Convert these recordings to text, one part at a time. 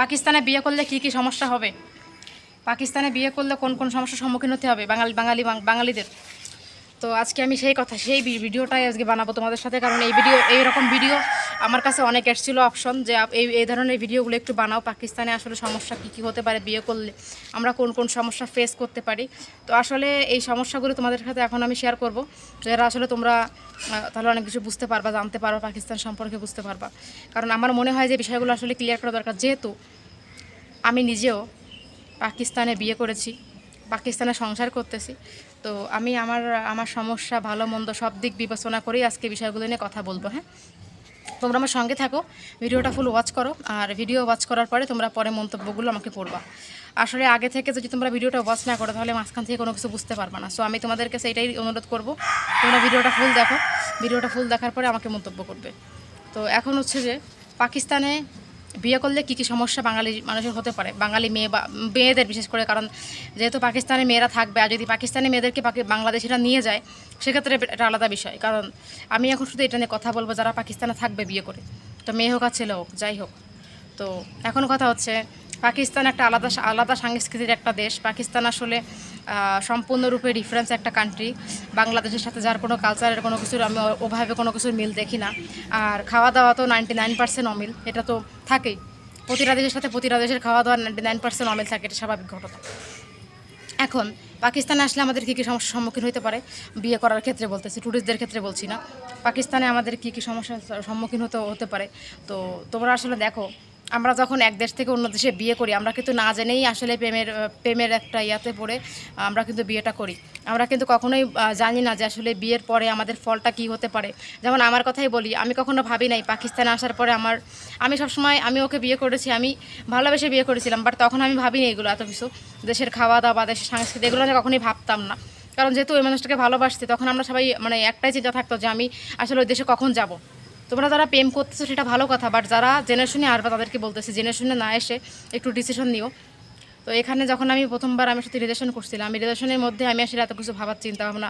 পাকিস্তানে বিয়ে করলে কি কি সমস্যা হবে, পাকিস্তানে বিয়ে করলে কোন কোন সমস্যার সম্মুখীন হতে হবে বাঙালিদের। তো আজকে আমি সেই ভিডিওটাই আজকে বানাবো তোমাদের সাথে, কারণ এইরকম ভিডিও আমার কাছে অনেক এসেছিলো অপশন যে এই ধরনের ভিডিওগুলো একটু বানাও, পাকিস্তানে আসলে সমস্যা কী কী হতে পারে, বিয়ে করলে আমরা কোন কোন সমস্যা ফেস করতে পারি। তো আসলে এই সমস্যাগুলো তোমাদের সাথে এখন আমি শেয়ার করব, যারা আসলে তোমরা তাহলে অনেক কিছু বুঝতে পারবা, জানতে পারবা, পাকিস্তান সম্পর্কে বুঝতে পারবা। কারণ আমার মনে হয় যে বিষয়গুলো আসলে ক্লিয়ার করা দরকার, যেহেতু আমি নিজেও পাকিস্তানে বিয়ে করেছি, পাকিস্তানে সংসার করতেছি। তো আমি আমার সমস্যা ভালো মন্দ সব দিক বিবেচনা করেই আজকে বিষয়গুলো নিয়ে কথা বলবো। হ্যাঁ, তোমরা আমার সঙ্গে থাকো, ভিডিওটা ফুল ওয়াচ করো, আর ভিডিও ওয়াচ করার পরে তোমরা পরে মন্তব্যগুলো আমাকে পড়বা। আসলে আগে থেকে যদি তোমরা ভিডিওটা ওয়াচ না করো তাহলে মাঝখান থেকে কোনো কিছু বুঝতে পারবা না। সো আমি তোমাদেরকে সেইটাই অনুরোধ করব, তোমরা ভিডিওটা ফুল দেখো, ভিডিওটা ফুল দেখার পরে আমাকে মন্তব্য করবে। তো এখন হচ্ছে যে পাকিস্তানে বিয়ে করলে কী কী সমস্যা বাঙালি মানুষের হতে পারে, বাঙালি মেয়ে বা মেয়েদের বিশেষ করে, কারণ যেহেতু পাকিস্তানে মেয়েরা থাকবে, আর যদি পাকিস্তানি মেয়েদেরকে বাংলাদেশিরা নিয়ে যায় সেক্ষেত্রে এটা আলাদা বিষয়। কারণ আমি এখন শুধু এটা নিয়ে কথা বলবো যারা পাকিস্তানে থাকবে বিয়ে করে, তো মেয়ে হোক আর ছেলে হোক যাই হোক। তো এখন কথা হচ্ছে পাকিস্তান একটা আলাদা সাংস্কৃতির একটা দেশ। পাকিস্তান আসলে সম্পূর্ণরূপে ডিফারেন্স একটা কান্ট্রি। বাংলাদেশের সাথে যার কোনো কালচারের কোনো কিছুর আমি ওভাবে কোনো কিছুর মিল দেখি না। আর খাওয়া দাওয়া তো 99% অমিল, এটা তো থাকেই। প্রতিটা দেশের সাথে প্রতিটা দেশের খাওয়া দাওয়া 99% অমিল থাকে, এটা স্বাভাবিক ঘটনা। এখন পাকিস্তানে আসলে আমাদের কী কী সমস্যার সম্মুখীন হতে পারে বিয়ে করার ক্ষেত্রে বলতেছি, ট্যুরিস্টদের ক্ষেত্রে বলছি না। পাকিস্তানে আমাদের কী কী সমস্যার সম্মুখীন হতে পারে। তো তোমরা আসলে দেখো, আমরা যখন এক দেশ থেকে অন্য দেশে বিয়ে করি, আমরা কিন্তু না জেনেই আসলে প্রেমের একটা ইয়াতে পড়ে আমরা কিন্তু বিয়েটা করি। আমরা কিন্তু কখনোই জানি না যে আসলে বিয়ের পরে আমাদের ফলটা কী হতে পারে। যেমন আমার কথাই বলি, আমি কখনো ভাবি নাই পাকিস্তানে আসার পরে আমি সবসময় আমি ওকে বিয়ে করেছি, আমি ভালোবেসে বিয়ে করেছিলাম, বাট তখন আমি ভাবিনি এগুলো এত কিছু, দেশের খাওয়া দাওয়া, দেশের সংস্কৃতি, এগুলো আমি কখনোই ভাবতাম না। কারণ যেহেতু ওই মানুষটাকে ভালোবাসছি, তখন আমরা সবাই মানে একটাই চিন্তা থাকতো যে আমি আসলে ওই দেশে কখন যাব। তোমরা যারা প্রেম করতেছো সেটা ভালো কথা, বাট যারা জেনে শুনে আসবে তাদেরকে বলতেছি জেনে শুনে না এসে একটু ডিসিশন নিও। তো এখানে যখন আমি প্রথমবার আমার সাথে রিলেশন করছিলাম, আমি রিলেশনের মধ্যে আমি আসলে এত কিছু ভাবার চিন্তা ভাবনা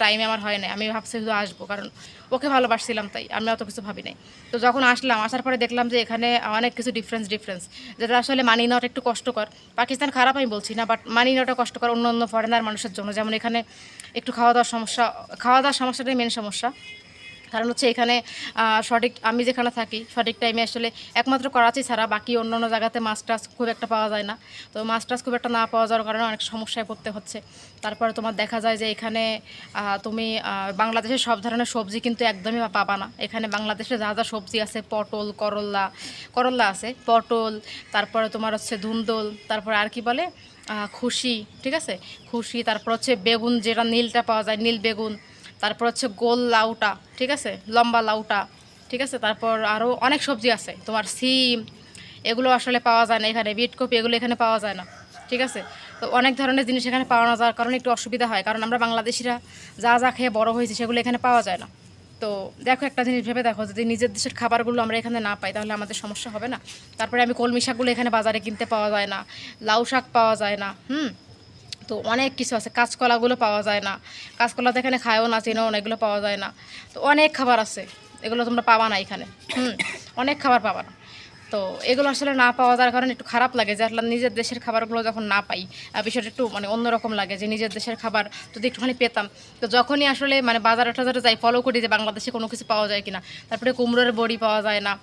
টাইমে আমার হয় না। আমি ভাবছি শুধু আসবো, কারণ ওকে ভালোবাসছিলাম, তাই আমি অত কিছু ভাবি নাই। তো যখন আসার পরে দেখলাম যে এখানে অনেক কিছু ডিফারেন্স, যেটা আসলে মানি নেওয়াটা একটু কষ্টকর। পাকিস্তান খারাপ আমি বলছি না, বাট মানি নেওয়াটা কষ্টকর অন্য ফরেনার মানুষের জন্য। যেমন এখানে একটু খাওয়া দাওয়ার সমস্যাটাই মেন সমস্যা। কারণ হচ্ছে এখানে সঠিক, আমি যেখানে থাকি সঠিক টাইমে আসলে একমাত্র করাচি ছাড়া বাকি অন্য জায়গাতে মাছ টাছ খুব একটা পাওয়া যায় না। তো মাছ টাছ খুব একটা না পাওয়া যাওয়ার কারণে অনেক সমস্যায় পড়তে হচ্ছে। তারপরে তোমার দেখা যায় যে এখানে তুমি বাংলাদেশের সব ধরনের সবজি কিন্তু একদমই পাবা না। এখানে বাংলাদেশে যা যা সবজি আছে, পটল, করল্লা আছে, পটল, তারপরে তোমার হচ্ছে ধুন্দল, তারপরে আর কি বলে খুশি, ঠিক আছে, খুশি, তারপর হচ্ছে বেগুন, যেটা নীলটা পাওয়া যায়, নীল বেগুন, তারপর হচ্ছে গোল লাউটা, ঠিক আছে, লম্বা লাউটা, ঠিক আছে, তারপর আরও অনেক সবজি আছে, তোমার সিম, এগুলো আসলে পাওয়া যায় না এখানে, বিটকপি, এগুলো এখানে পাওয়া যায় না, ঠিক আছে। তো অনেক ধরনের জিনিস এখানে পাওয়া না যাওয়ার কারণে একটু অসুবিধা হয়, কারণ আমরা বাংলাদেশিরা যা যা খেয়ে বড় হয়েছি সেগুলো এখানে পাওয়া যায় না। তো দেখো, একটা জিনিস ভেবে দেখো, যদি নিজের দেশের খাবারগুলো আমরা এখানে না পাই তাহলে আমাদের সমস্যা হবে না। তারপরে আমি কলমি শাকগুলো এখানে বাজারে কিনতে পাওয়া যায় না, লাউ শাক পাওয়া যায় না, তো অনেক কিছু আছে, কাঁচকলাগুলো পাওয়া যায় না, কাঁচকলা তো এখানে খায়ও না, চেনেও না, এগুলো পাওয়া যায় না। তো অনেক খাবার আছে, এগুলো তোমরা পাবা না এখানে, অনেক খাবার পাবা না। তো এগুলো আসলে না পাওয়া যাওয়ার কারণে একটু খারাপ লাগে যে আসলে নিজের দেশের খাবারগুলো যখন না পাই, বিষয়টা একটু মানে অন্যরকম লাগে যে নিজের দেশের খাবার যদি একটুখানি পেতাম। তো যখনই আসলে মানে বাজারে টাজারে যাই, ফলো করি যে বাংলাদেশে কোনো কিছু পাওয়া যায় কিনা। তারপরে কুমড়োর বড়ি পাওয়া যায় না,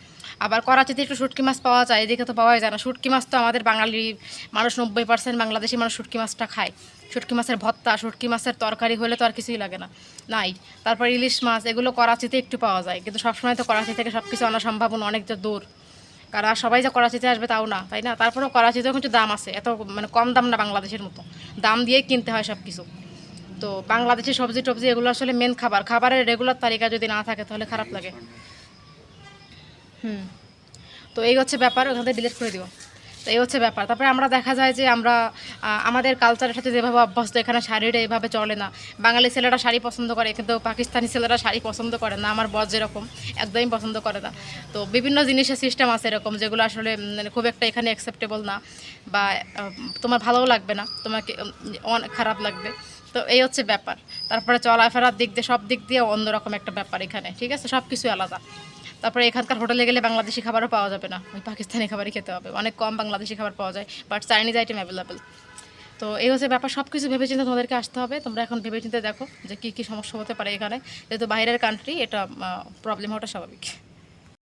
আবার করাচিতে একটু শুটকি মাছ পাওয়া যায়, এদিকে তো পাওয়াই যায় না। শুটকি মাছ তো আমাদের বাঙালি মানুষ 90% বাংলাদেশি মানুষ শুটকি মাছটা খায়। শুটকি মাছের ভর্তা, শুটকি মাছের তরকারি হলে তো আর কিছুই লাগে না, নাই। তারপর ইলিশ মাছ, এগুলো করাচিতে একটু পাওয়া যায়, কিন্তু সবসময় তো করাচি থেকে সব কিছু আনা সম্ভব না, অনেকটা দূর। কারণ সবাই যে করাচিতে আসবে তাও না, তাই না। তারপরেও করাচিতেও কিন্তু দাম আছে, এত মানে কম দাম না বাংলাদেশের মতো, দাম দিয়েই কিনতে হয় সব কিছু। তো বাংলাদেশের সবজি টবজি এগুলো আসলে মেন খাবারের রেগুলার তালিকা যদি না থাকে তাহলে খারাপ লাগে। তো এই হচ্ছে ব্যাপার, ওখান থেকে ডিলিট করে দিও। তো এই হচ্ছে ব্যাপার। তারপরে আমরা দেখা যায় যে আমরা আমাদের কালচারের সাথে যেভাবে অভ্যস্ত, এখানে শাড়িটা এইভাবে চলে না। বাঙালি ছেলেরা শাড়ি পছন্দ করে, কিন্তু পাকিস্তানি ছেলেরা শাড়ি পছন্দ করে না, আমার বর যেরকম একদমই পছন্দ করে না। তো বিভিন্ন জিনিসের সিস্টেম আছে এরকম, যেগুলো আসলে মানে খুব একটা এখানে অ্যাকসেপ্টেবল না, বা তোমার ভালোও লাগবে না, তোমাকে অনেক খারাপ লাগবে। তো এই হচ্ছে ব্যাপার। তারপরে চলাফেরার দিক দিয়ে সব দিক দিয়ে অন্যরকম একটা ব্যাপার এখানে, ঠিক আছে, সব কিছুই আলাদা। তারপরে এখানকার হোটেলে গেলে বাংলাদেশি খাবারও পাওয়া যাবে না, ওই পাকিস্তানি খাবারই খেতে হবে। অনেক কম বাংলাদেশি খাবার পাওয়া যায়, বাট চাইনিজ আইটেম অ্যাভেলেবেল। তো এই হচ্ছে ব্যাপার, সব কিছু ভেবেচিন্তে তোমাদেরকে আসতে হবে। তোমরা এখন ভেবেচিন্তে দেখো যে কী কী সমস্যা হতে পারে এখানে, যেহেতু বাইরের কান্ট্রি, এটা প্রবলেম হওয়াটা স্বাভাবিক।